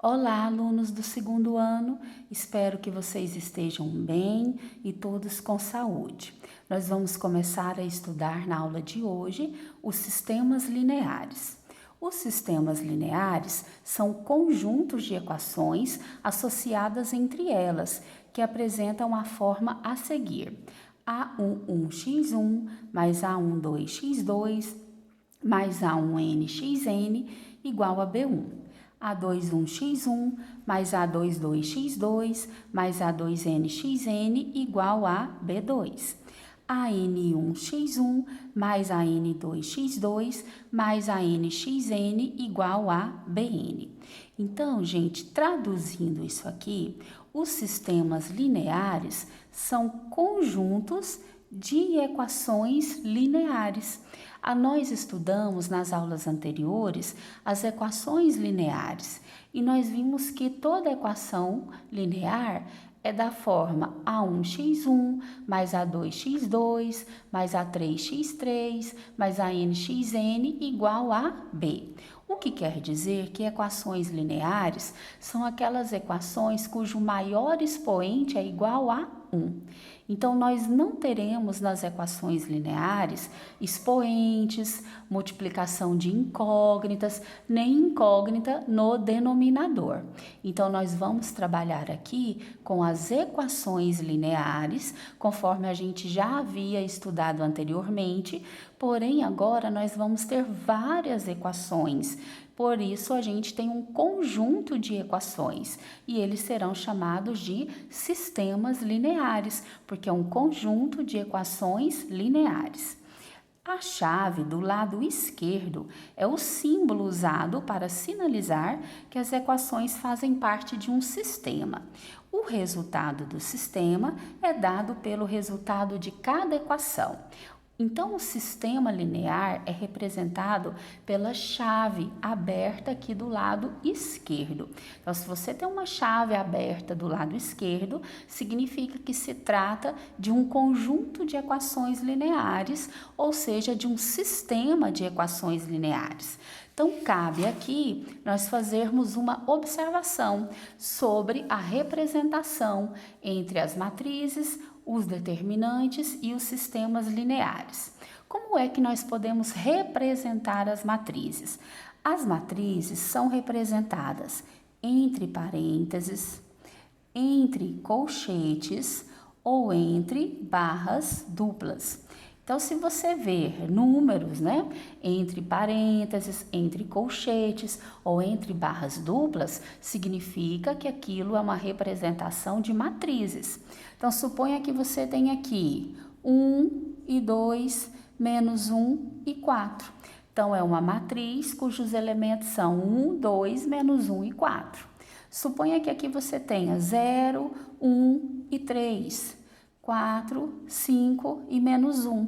Olá, alunos do segundo ano, espero que vocês estejam bem e todos com saúde. Nós vamos começar a estudar na aula de hoje os sistemas lineares. Os sistemas lineares são conjuntos de equações associadas entre elas, que apresentam a forma a seguir: A11x1 mais A12x2 mais A1nxn igual a B1. A21x1 mais A22x2 mais A2nxn igual a B2. AN1x1 mais AN2x2 mais ANxn igual a Bn. Então, gente, traduzindo isso aqui, os sistemas lineares são conjuntos de equações lineares. Nós estudamos nas aulas anteriores as equações lineares e nós vimos que toda equação linear é da forma A1x1 mais A2x2 mais A3x3 mais ANxn igual a B. O que quer dizer que equações lineares são aquelas equações cujo maior expoente é igual a 1. Então, nós não teremos nas equações lineares expoentes, multiplicação de incógnitas, nem incógnita no denominador. Então, nós vamos trabalhar aqui com as equações lineares, conforme a gente já havia estudado anteriormente, porém agora nós vamos ter várias equações. Por isso, a gente tem um conjunto de equações e eles serão chamados de sistemas lineares, porque é um conjunto de equações lineares. A chave do lado esquerdo é o símbolo usado para sinalizar que as equações fazem parte de um sistema. O resultado do sistema é dado pelo resultado de cada equação. Então, o sistema linear é representado pela chave aberta aqui do lado esquerdo. Então, se você tem uma chave aberta do lado esquerdo, significa que se trata de um conjunto de equações lineares, ou seja, de um sistema de equações lineares. Então, cabe aqui nós fazermos uma observação sobre a representação entre as matrizes, os determinantes e os sistemas lineares. Como é que nós podemos representar as matrizes? As matrizes são representadas entre parênteses, entre colchetes ou entre barras duplas. Então, se você ver números, entre parênteses, entre colchetes ou entre barras duplas, significa que aquilo é uma representação de matrizes. Então, suponha que você tem aqui 1 e 2, menos 1 e 4. Então, é uma matriz cujos elementos são 1, 2, menos 1 e 4. Suponha que aqui você tenha 0, 1 e 3. 4, 5 e menos 1.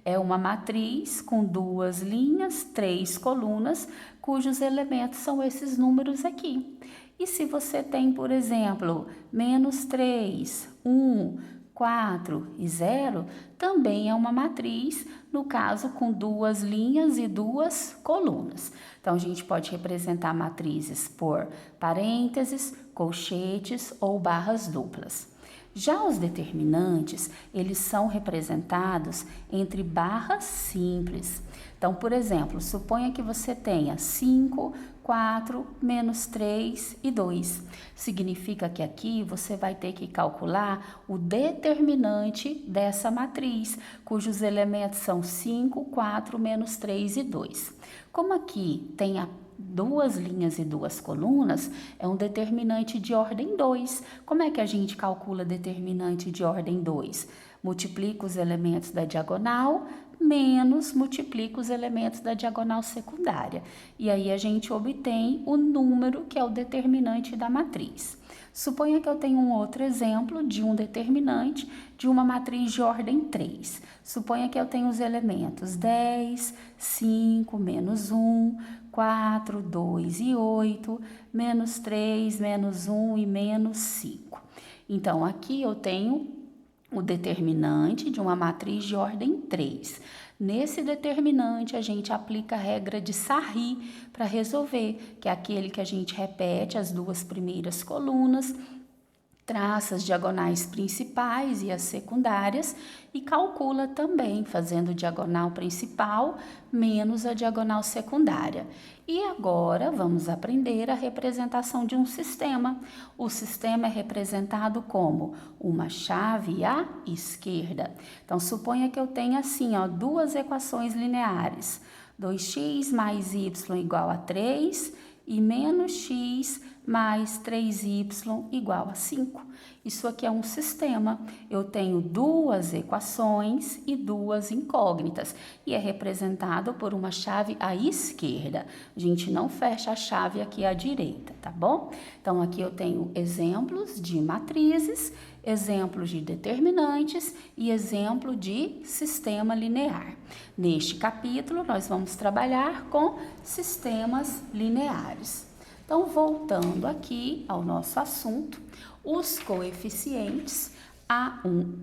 É uma matriz com 2 linhas, 3 colunas, cujos elementos são esses números aqui. E se você tem, por exemplo, menos 3, 1, 4 e 0, também é uma matriz, no caso com 2 linhas e 2 colunas. Então, a gente pode representar matrizes por parênteses, colchetes ou barras duplas. Já os determinantes, eles são representados entre barras simples. Então, por exemplo, suponha que você tenha 5, 4, menos 3 e 2. Significa que aqui você vai ter que calcular o determinante dessa matriz, cujos elementos são 5, 4, menos 3 e 2. Como aqui tem a 2 linhas e 2 colunas, é um determinante de ordem 2. Como é que a gente calcula determinante de ordem 2? Multiplica os elementos da diagonal, menos multiplica os elementos da diagonal secundária. E aí a gente obtém o número que é o determinante da matriz. Suponha que eu tenho um outro exemplo de um determinante de uma matriz de ordem 3. Suponha que eu tenho os elementos 10, 5, menos 1, 4, 2 e 8, menos 3, menos 1 e menos 5. Então, aqui eu tenho o determinante de uma matriz de ordem 3. Nesse determinante, a gente aplica a regra de Sarri para resolver, que é aquele que a gente repete as duas primeiras colunas, traça as diagonais principais e as secundárias e calcula também, fazendo diagonal principal menos a diagonal secundária. E agora vamos aprender a representação de um sistema. O sistema é representado como uma chave à esquerda. Então, suponha que eu tenha assim, ó, duas equações lineares. 2x mais y igual a 3 e menos x mais 3y igual a 5. Isso aqui é um sistema. Eu tenho duas equações e duas incógnitas e é representado por uma chave à esquerda. A gente não fecha a chave aqui à direita, tá bom? Então, aqui eu tenho exemplos de matrizes, exemplos de determinantes e exemplo de sistema linear. Neste capítulo, nós vamos trabalhar com sistemas lineares. Então, voltando aqui ao nosso assunto, os coeficientes A11,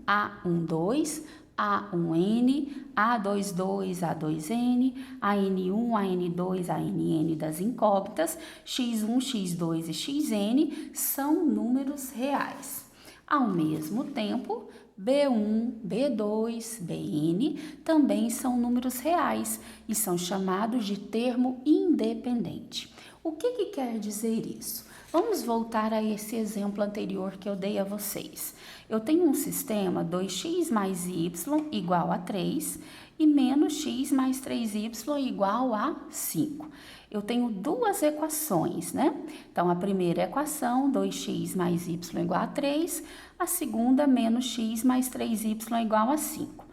A12, A1n, A22, A2n, AN1, AN2, ANN das incógnitas, x1, x2 e xn são números reais. Ao mesmo tempo, B1, B2, Bn também são números reais e são chamados de termo independente. O que quer dizer isso? Vamos voltar a esse exemplo anterior que eu dei a vocês. Eu tenho um sistema 2x mais y igual a 3 e menos x mais 3y igual a 5. Eu tenho duas equações, né? Então, a primeira equação, 2x mais y igual a 3, a segunda, menos x mais 3y igual a 5.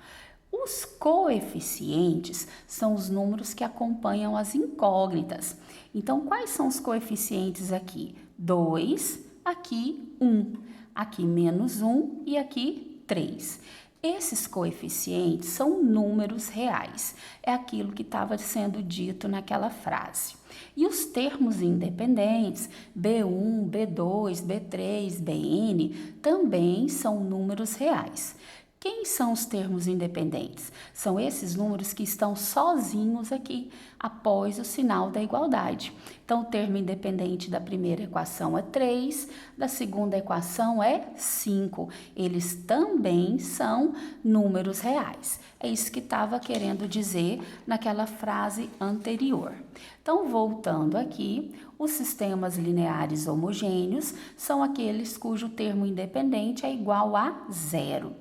Os coeficientes são os números que acompanham as incógnitas. Então, quais são os coeficientes aqui? 2, aqui 1, aqui menos 1 e aqui 3. Esses coeficientes são números reais, é aquilo que estava sendo dito naquela frase. E os termos independentes, B1, B2, B3, Bn, também são números reais. Quem são os termos independentes? São esses números que estão sozinhos aqui, após o sinal da igualdade. Então, o termo independente da primeira equação é 3, da segunda equação é 5. Eles também são números reais. É isso que estava querendo dizer naquela frase anterior. Então, voltando aqui, os sistemas lineares homogêneos são aqueles cujo termo independente é igual a zero.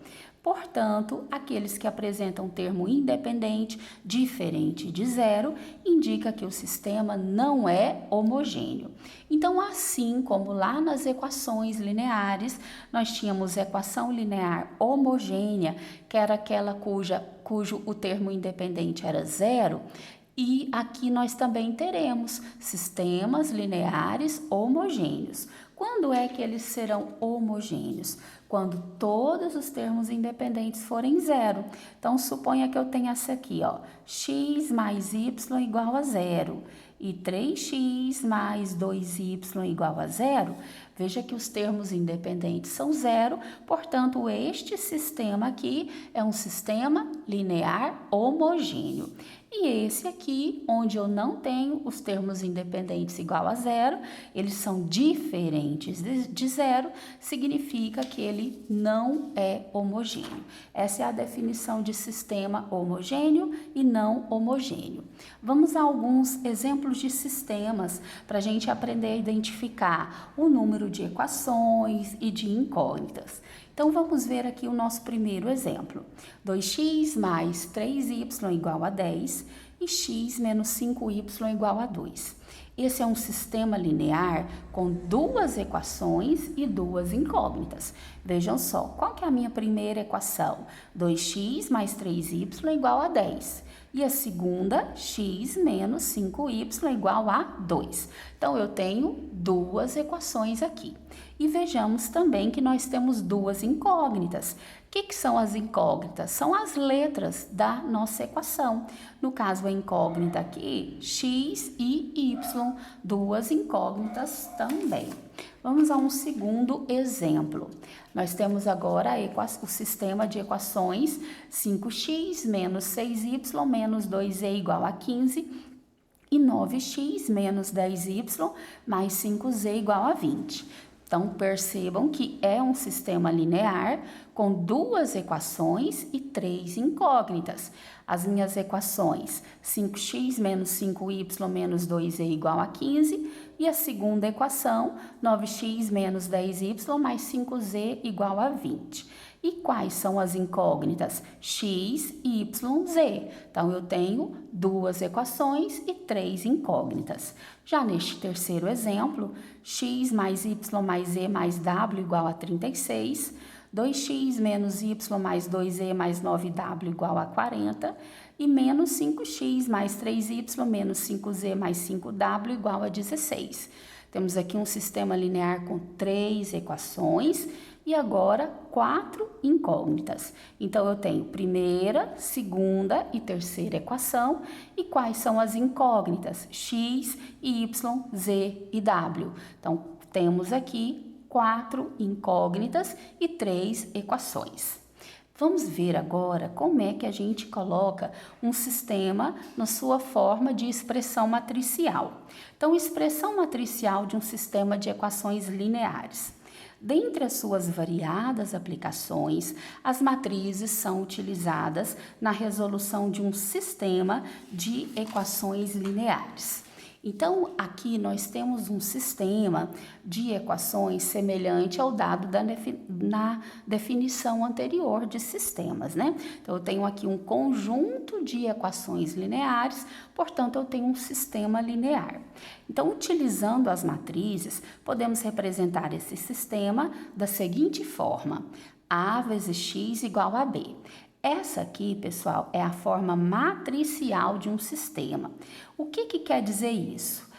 Portanto, aqueles que apresentam termo independente diferente de zero indica que o sistema não é homogêneo. Então, assim como lá nas equações lineares, nós tínhamos equação linear homogênea, que era aquela cujo o termo independente era zero, e aqui nós também teremos sistemas lineares homogêneos. Quando é que eles serão homogêneos? Quando todos os termos independentes forem zero. Então, suponha que eu tenha essa aqui, ó, x mais y igual a zero e 3x mais 2y igual a zero. Veja que os termos independentes são zero, portanto, este sistema aqui é um sistema linear homogêneo. E esse aqui, onde eu não tenho os termos independentes igual a zero, eles são diferentes de zero, significa que ele não é homogêneo. Essa é a definição de sistema homogêneo e não homogêneo. Vamos a alguns exemplos de sistemas para a gente aprender a identificar o número de equações e de incógnitas. Então, vamos ver aqui o nosso primeiro exemplo. 2x mais 3y igual a 10 e x menos 5y igual a 2. Esse é um sistema linear com duas equações e duas incógnitas. Vejam só, qual que é a minha primeira equação? 2x mais 3y igual a 10. E a segunda, x menos 5y igual a 2. Então, eu tenho duas equações aqui. E vejamos também que nós temos duas incógnitas. O que são as incógnitas? São as letras da nossa equação. No caso, a incógnita aqui, x e y, duas incógnitas também. Vamos a um segundo exemplo. Nós temos agora o sistema de equações 5x menos 6y menos 2z igual a 15 e 9x menos 10y mais 5z igual a 20. Então, percebam que é um sistema linear com duas equações e três incógnitas. As minhas equações, 5x menos 5y menos 2z igual a 15, e a segunda equação, 9x menos 10y mais 5z igual a 20. E quais são as incógnitas? X, Y, Z. Então, eu tenho duas equações e três incógnitas. Já neste terceiro exemplo, x mais y mais z mais w igual a 36, 2x menos y mais 2z mais 9w igual a 40 e menos 5x mais 3y menos 5z mais 5w igual a 16. Temos aqui um sistema linear com três equações e agora quatro incógnitas. Então, eu tenho primeira, segunda e terceira equação. E quais são as incógnitas? X, Y, Z e W. Então, temos aqui quatro incógnitas e três equações. Vamos ver agora como é que a gente coloca um sistema na sua forma de expressão matricial. Então, expressão matricial de um sistema de equações lineares. Dentre as suas variadas aplicações, as matrizes são utilizadas na resolução de um sistema de equações lineares. Então, aqui nós temos um sistema de equações semelhante ao dado na definição anterior de sistemas, né? Então, eu tenho aqui um conjunto de equações lineares, portanto, eu tenho um sistema linear. Então, utilizando as matrizes, podemos representar esse sistema da seguinte forma: A vezes x igual a b. Essa aqui, pessoal, é a forma matricial de um sistema. O que quer dizer isso?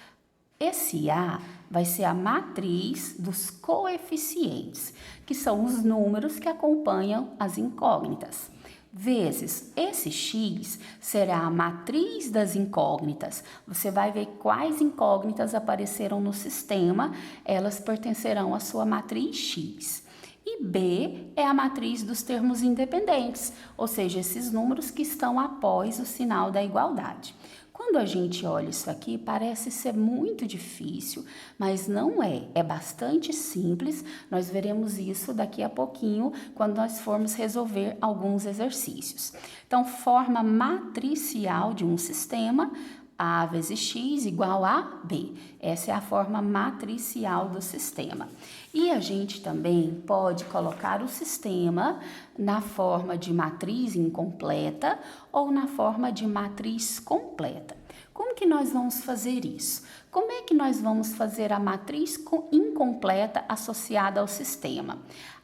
Esse A vai ser a matriz dos coeficientes, que são os números que acompanham as incógnitas. Vezes esse x será a matriz das incógnitas. Você vai ver quais incógnitas apareceram no sistema, elas pertencerão à sua matriz x. E B é a matriz dos termos independentes, ou seja, esses números que estão após o sinal da igualdade. Quando a gente olha isso aqui, parece ser muito difícil, mas não é. É bastante simples. Nós veremos isso daqui a pouquinho, quando nós formos resolver alguns exercícios. Então, forma matricial de um sistema, A vezes x igual a B. Essa é a forma matricial do sistema. E a gente também pode colocar o sistema na forma de matriz incompleta ou na forma de matriz completa. Como que nós vamos fazer isso? Como é que nós vamos fazer a matriz incompleta associada ao sistema?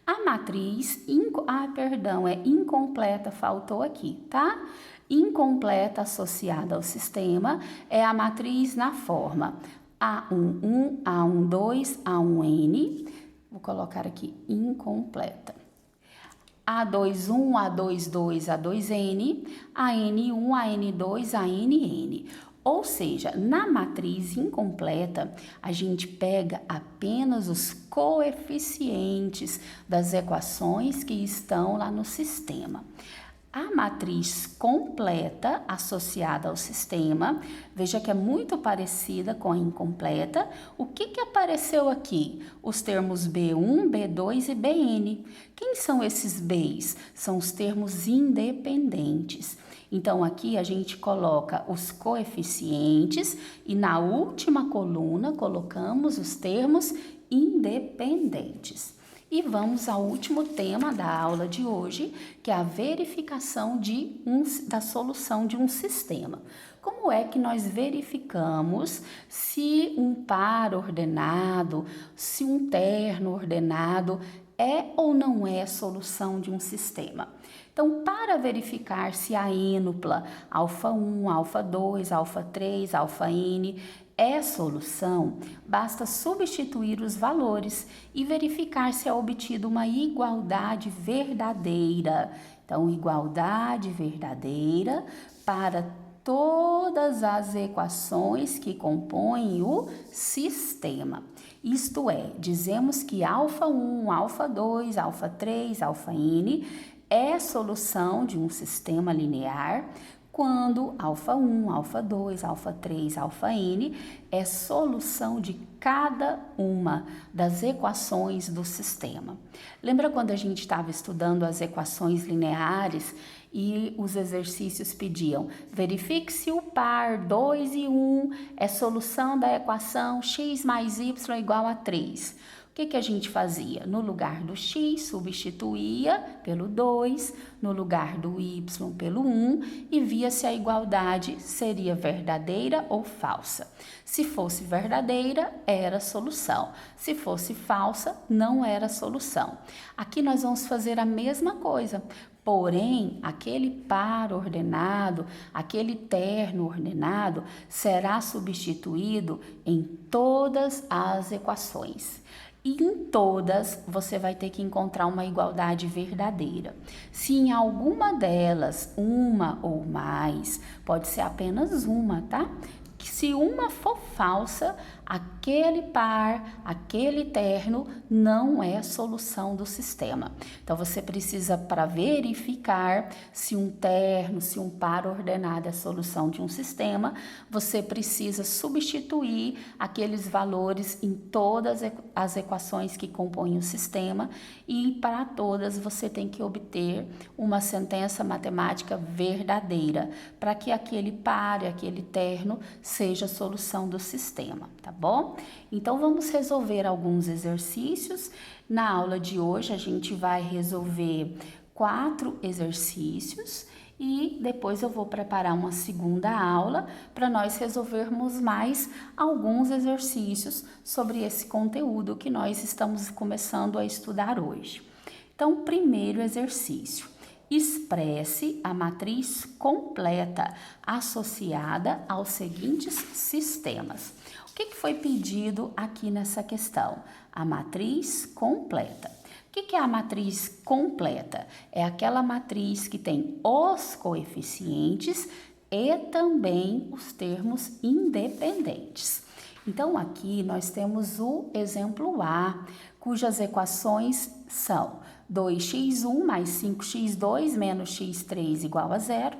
A matriz, incompleta, faltou aqui, tá? Incompleta associada ao sistema é a matriz na forma A11, A12, A1N. Vou colocar aqui incompleta. A21, A22, A2N, AN1, AN2, ANN. Ou seja, na matriz incompleta, a gente pega apenas os coeficientes das equações que estão lá no sistema. A matriz completa associada ao sistema, veja que é muito parecida com a incompleta. O que apareceu aqui? Os termos B1, B2 e Bn. Quem são esses Bs? São os termos independentes. Então, aqui a gente coloca os coeficientes e na última coluna colocamos os termos independentes. E vamos ao último tema da aula de hoje, que é a verificação da solução de um sistema. Como é que nós verificamos se um par ordenado, se um terno ordenado é ou não é a solução de um sistema? Então, para verificar se a ênupla α1, α2, α3, αn é solução, basta substituir os valores e verificar se é obtida uma igualdade verdadeira. Então, igualdade verdadeira para todas as equações que compõem o sistema. sistema. Isto é, dizemos que α1, α2, α3, αn é solução de um sistema linear, quando α1, α2, α3, αn é solução de cada uma das equações do sistema. Lembra quando a gente estava estudando as equações lineares e os exercícios pediam: verifique se o par 2 e 1 é solução da equação x mais y igual a 3. O que a gente fazia? No lugar do x, substituía pelo 2, no lugar do y pelo 1 e via se a igualdade seria verdadeira ou falsa. Se fosse verdadeira, era solução. Se fosse falsa, não era solução. Aqui nós vamos fazer a mesma coisa. Porém, aquele par ordenado, aquele terno ordenado, será substituído em todas as equações. E em todas, você vai ter que encontrar uma igualdade verdadeira. Se em alguma delas, uma ou mais, pode ser apenas uma, tá? Se uma for falsa, aquele par, aquele terno não é a solução do sistema. Então, você precisa, para verificar se um terno, se um par ordenado é a solução de um sistema, você precisa substituir aqueles valores em todas as equações que compõem o sistema e para todas você tem que obter uma sentença matemática verdadeira para que aquele par e aquele terno seja a solução do sistema, tá bom? Então, vamos resolver alguns exercícios. Na aula de hoje, a gente vai resolver 4 exercícios e depois eu vou preparar uma segunda aula para nós resolvermos mais alguns exercícios sobre esse conteúdo que nós estamos começando a estudar hoje. Então, primeiro exercício. Expresse a matriz completa associada aos seguintes sistemas. O que foi pedido aqui nessa questão? A matriz completa. O que é a matriz completa? É aquela matriz que tem os coeficientes e também os termos independentes. Então, aqui nós temos o exemplo A, cujas equações são 2x1 mais 5x2 menos x3 igual a 0,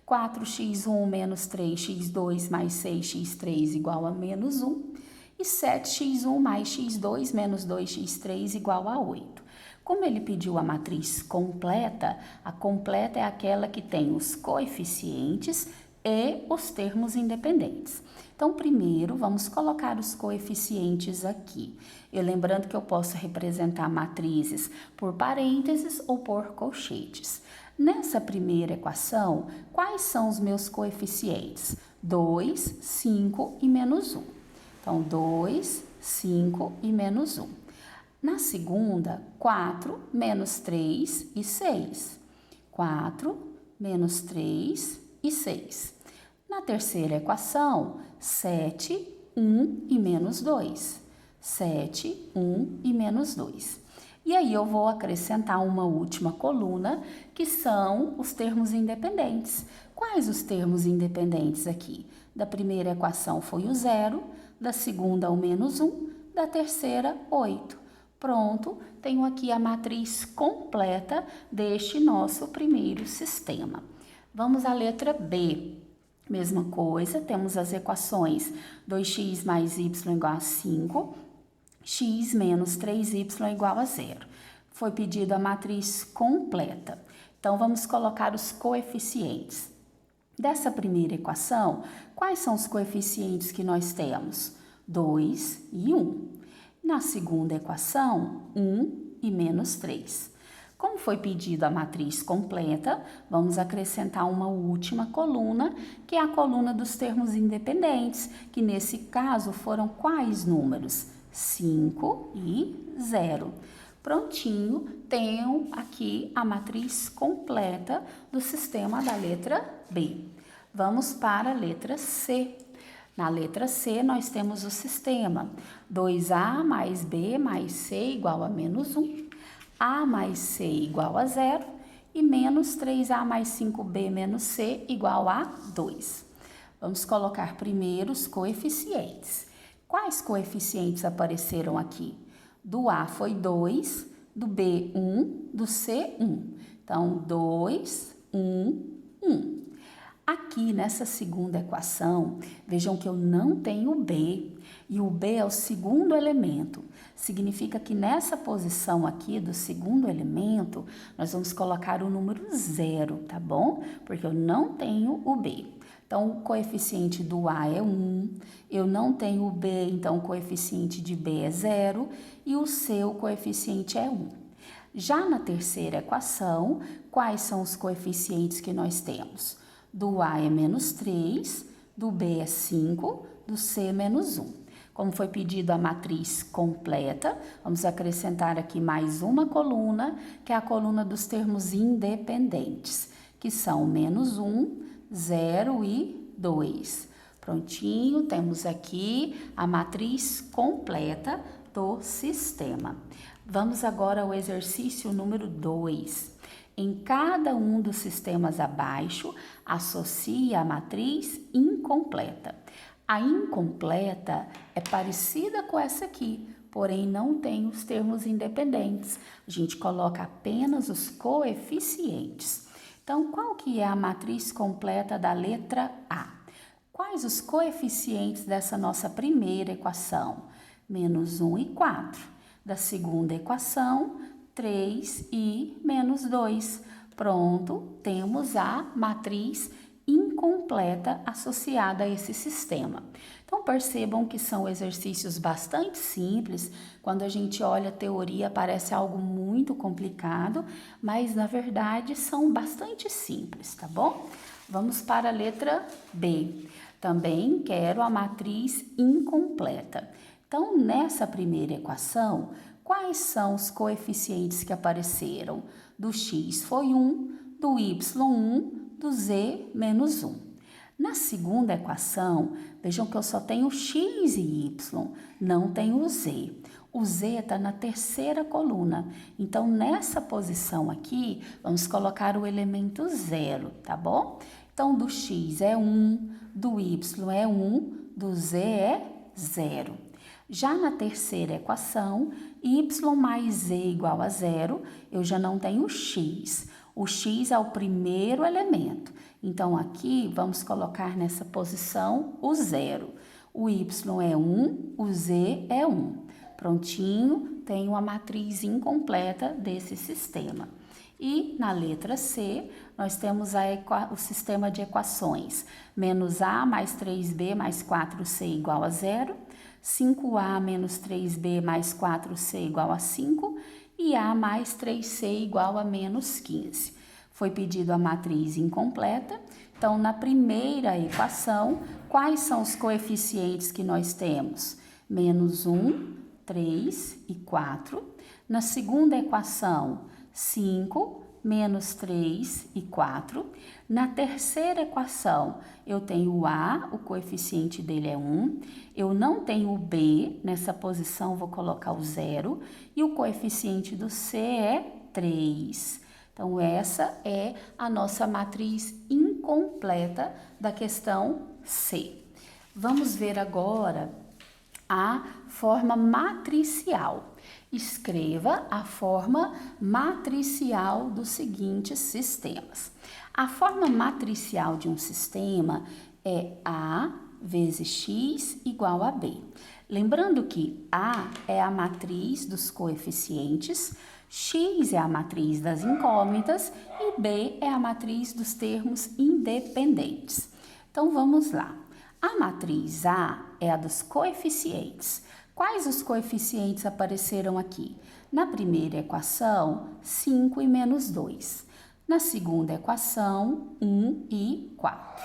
4x1 menos 3x2 mais 6x3 igual a menos 1 e 7x1 mais x2 menos 2x3 igual a 8. Como ele pediu a matriz completa, a completa é aquela que tem os coeficientes e os termos independentes. Então, primeiro, vamos colocar os coeficientes aqui. E lembrando que eu posso representar matrizes por parênteses ou por colchetes. Nessa primeira equação, quais são os meus coeficientes? 2, 5 e menos 1. Então, 2, 5 e menos 1. Na segunda, 4, menos 3 e 6. 4, menos 3 e 6. Na terceira equação, 7, 1 e menos 2. 7, 1 e menos 2. E aí eu vou acrescentar uma última coluna, que são os termos independentes. Quais os termos independentes aqui? Da primeira equação foi o 0, da segunda o menos 1, da terceira 8. Pronto, tenho aqui a matriz completa deste nosso primeiro sistema. Vamos à letra B. Mesma coisa, temos as equações 2x mais y igual a 5, x menos 3y igual a 0. Foi pedido a matriz completa. Então, vamos colocar os coeficientes. Dessa primeira equação, quais são os coeficientes que nós temos? 2 e 1. Na segunda equação, 1 e menos 3. Como foi pedido a matriz completa, vamos acrescentar uma última coluna, que é a coluna dos termos independentes, que nesse caso foram quais números? 5 e 0. Prontinho, tenho aqui a matriz completa do sistema da letra B. Vamos para a letra C. Na letra C, nós temos o sistema 2A mais B mais C igual a menos 1, A mais C igual a 0 e menos 3A mais 5B menos C igual a 2. Vamos colocar primeiro os coeficientes. Quais coeficientes apareceram aqui? Do A foi 2, do B 1, do C 1. Então, 2, 1, 1. Aqui nessa segunda equação, vejam que eu não tenho B, e o B é o segundo elemento. Significa que nessa posição aqui do segundo elemento, nós vamos colocar o número 0, tá bom? Porque eu não tenho o B. Então, o coeficiente do A é 1, eu não tenho o B, então o coeficiente de B é 0, e o C, o coeficiente é 1. Já na terceira equação, quais são os coeficientes que nós temos? Do A é menos 3, do B é 5, do C é menos 1. Como foi pedido a matriz completa, vamos acrescentar aqui mais uma coluna, que é a coluna dos termos independentes, que são menos 1, 0 e 2. Prontinho, temos aqui a matriz completa do sistema. Vamos agora ao exercício número 2. Em cada um dos sistemas abaixo, associe a matriz incompleta. A incompleta é parecida com essa aqui, porém não tem os termos independentes. A gente coloca apenas os coeficientes. Então, qual que é a matriz completa da letra A? Quais os coeficientes dessa nossa primeira equação? Menos 1 e 4. Da segunda equação, 3 e menos 2. Pronto, temos a matriz incompleta associada a esse sistema. Então, percebam que são exercícios bastante simples. Quando a gente olha a teoria, parece algo muito complicado, mas na verdade são bastante simples, tá bom? Vamos para a letra B. Também quero a matriz incompleta. Então, nessa primeira equação, quais são os coeficientes que apareceram? Do x foi 1, do y 1, do z menos 1. Na segunda equação, vejam que eu só tenho x e y, não tenho o z. O z está na terceira coluna, então nessa posição aqui, vamos colocar o elemento 0, tá bom? Então, do x é 1, do y é 1, do z é 0. Já na terceira equação, y mais z igual a 0, eu já não tenho x. O x é o primeiro elemento. Então, aqui, vamos colocar nessa posição o 0. O y é 1, o z é 1. Prontinho, tenho a matriz incompleta desse sistema. E na letra C, nós temos o sistema de equações. Menos A mais 3B mais 4C igual a 0. 5A menos 3B mais 4C igual a 5 e A mais 3C igual a menos 15. Foi pedido a matriz incompleta. Então, na primeira equação, quais são os coeficientes que nós temos? Menos 1, 3 e 4. Na segunda equação, 5, menos 3 e 4. Na terceira equação, eu tenho o A, o coeficiente dele é 1. Eu não tenho o B, nessa posição vou colocar o 0. E o coeficiente do C é 3. Então, essa é a nossa matriz incompleta da questão C. Vamos ver agora a forma matricial. Escreva a forma matricial dos seguintes sistemas. A forma matricial de um sistema é A vezes X igual a B. Lembrando que A é a matriz dos coeficientes, X é a matriz das incógnitas e B é a matriz dos termos independentes. Então, vamos lá. A matriz A é a dos coeficientes. Quais os coeficientes apareceram aqui? Na primeira equação, 5 e menos 2. Na segunda equação, 1 e 4.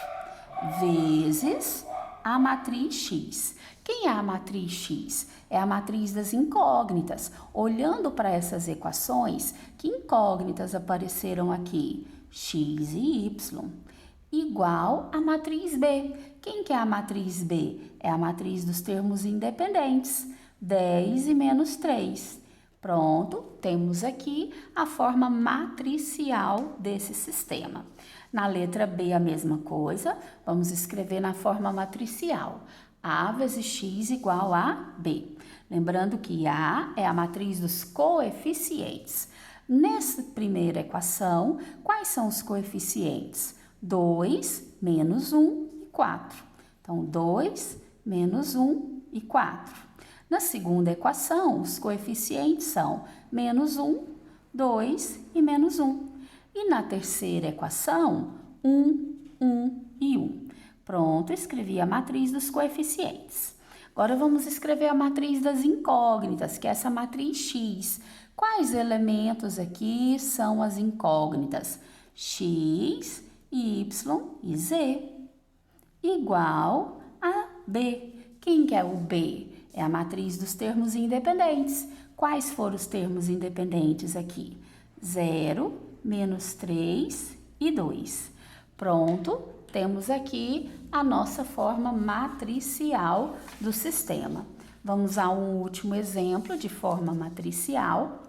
Vezes a matriz X. Quem é a matriz X? É a matriz das incógnitas. Olhando para essas equações, que incógnitas apareceram aqui? X e Y. Igual a matriz B. Quem que é a matriz B? É a matriz dos termos independentes. 10 e menos 3. Pronto, temos aqui a forma matricial desse sistema. Na letra B, a mesma coisa, vamos escrever na forma matricial. A vezes x igual a b. Lembrando que A é a matriz dos coeficientes. Nessa primeira equação, quais são os coeficientes? 2, menos 1 e 4. Então, 2, menos 1 e 4. Na segunda equação, os coeficientes são menos 1, 2 e menos 1. E na terceira equação, 1, 1 e 1. Pronto, escrevi a matriz dos coeficientes. Agora vamos escrever a matriz das incógnitas, que é essa matriz X. Quais elementos aqui são as incógnitas? X, Y e Z igual a B. Quem que é o B? É a matriz dos termos independentes. Quais foram os termos independentes aqui? 0, menos 3 e 2. Pronto, temos aqui a nossa forma matricial do sistema. Vamos a um último exemplo de forma matricial.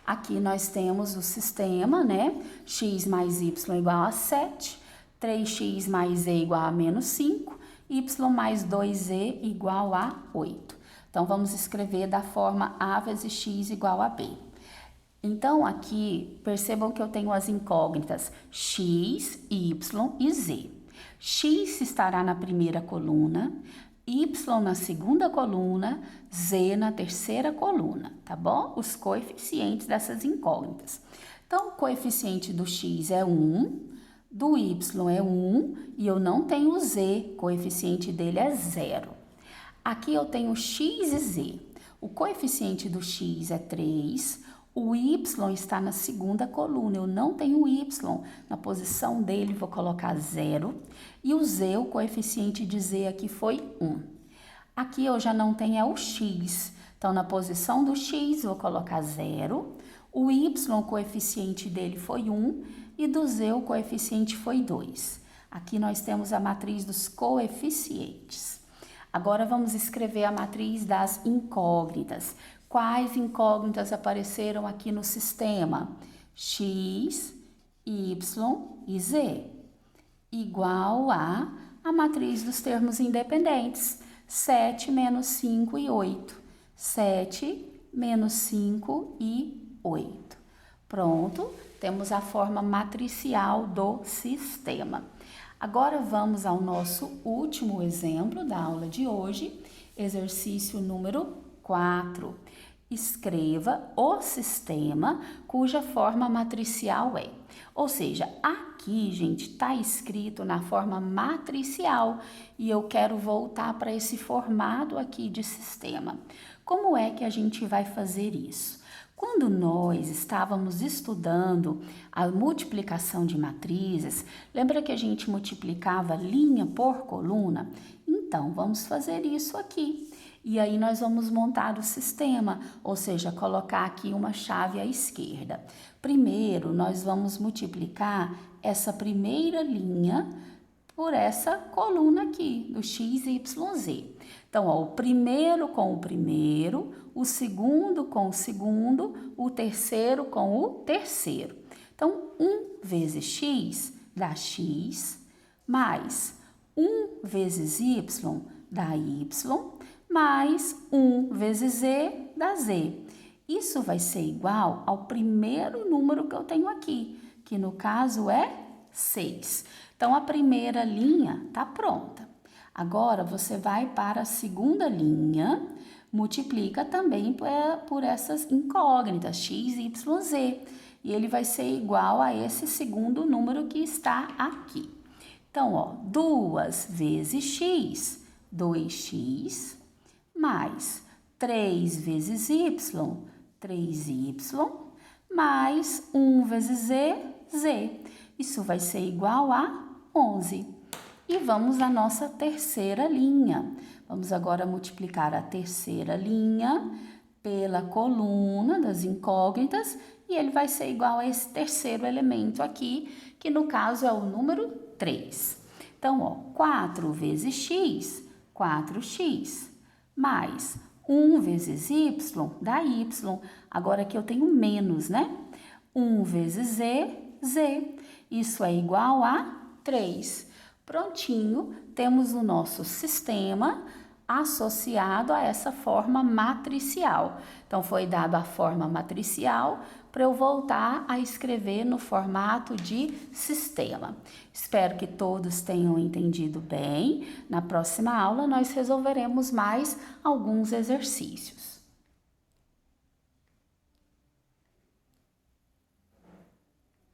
Aqui nós temos o sistema, né? X mais y igual a 7, 3x mais z igual a menos 5, y mais 2z igual a 8. Então, vamos escrever da forma a vezes x igual a b. Então, aqui, percebam que eu tenho as incógnitas x, y e z. X estará na primeira coluna, y na segunda coluna, z na terceira coluna, tá bom? Os coeficientes dessas incógnitas. Então, o coeficiente do x é 1, do y é 1 e eu não tenho o z, o coeficiente dele é 0. Aqui eu tenho x e z. O coeficiente do x é 3, o y está na segunda coluna, eu não tenho o y, na posição dele vou colocar 0. E o z, o coeficiente de z aqui foi 1. Aqui eu já não tenho é o x, então na posição do x vou colocar 0. O y, o coeficiente dele foi 1 e do z o coeficiente foi 2. Aqui nós temos a matriz dos coeficientes. Agora vamos escrever a matriz das incógnitas. Quais incógnitas apareceram aqui no sistema? X, Y e Z. Igual a matriz dos termos independentes. 7, menos 5 e 8. 7, menos 5 e 8. Pronto, temos a forma matricial do sistema. Agora vamos ao nosso último exemplo da aula de hoje, exercício número 4. Escreva o sistema cuja forma matricial é. Ou seja, aqui, gente, está escrito na forma matricial e eu quero voltar para esse formato aqui de sistema. Como é que a gente vai fazer isso? Quando nós estávamos estudando a multiplicação de matrizes, lembra que a gente multiplicava linha por coluna? Então, vamos fazer isso aqui. E aí nós vamos montar o sistema, ou seja, colocar aqui uma chave à esquerda. Primeiro, nós vamos multiplicar essa primeira linha por essa coluna aqui, do x, y, z. Então, ó, o primeiro com o primeiro, o segundo com o segundo, o terceiro com o terceiro. Então, 1 vezes x dá x, mais 1 vezes y dá y, mais 1 vezes z dá z. Isso vai ser igual ao primeiro número que eu tenho aqui, que no caso é 6. Então, a primeira linha está pronta. Agora, você vai para a segunda linha, multiplica também por essas incógnitas, x, y, z. E ele vai ser igual a esse segundo número que está aqui. Então, ó, 2 vezes x, 2x, mais 3 vezes y, 3y, mais 1 vezes z, z. Isso vai ser igual a 11. E vamos à nossa terceira linha. Vamos agora multiplicar a terceira linha pela coluna das incógnitas e ele vai ser igual a esse terceiro elemento aqui, que no caso é o número 3. Então, ó, 4 vezes x, 4x, mais 1 vezes y dá y. Agora aqui eu tenho menos, né? 1 vezes z, z. Isso é igual a 3. Prontinho, temos o nosso sistema associado a essa forma matricial. Então, foi dado a forma matricial para eu voltar a escrever no formato de sistema. Espero que todos tenham entendido bem. Na próxima aula, nós resolveremos mais alguns exercícios.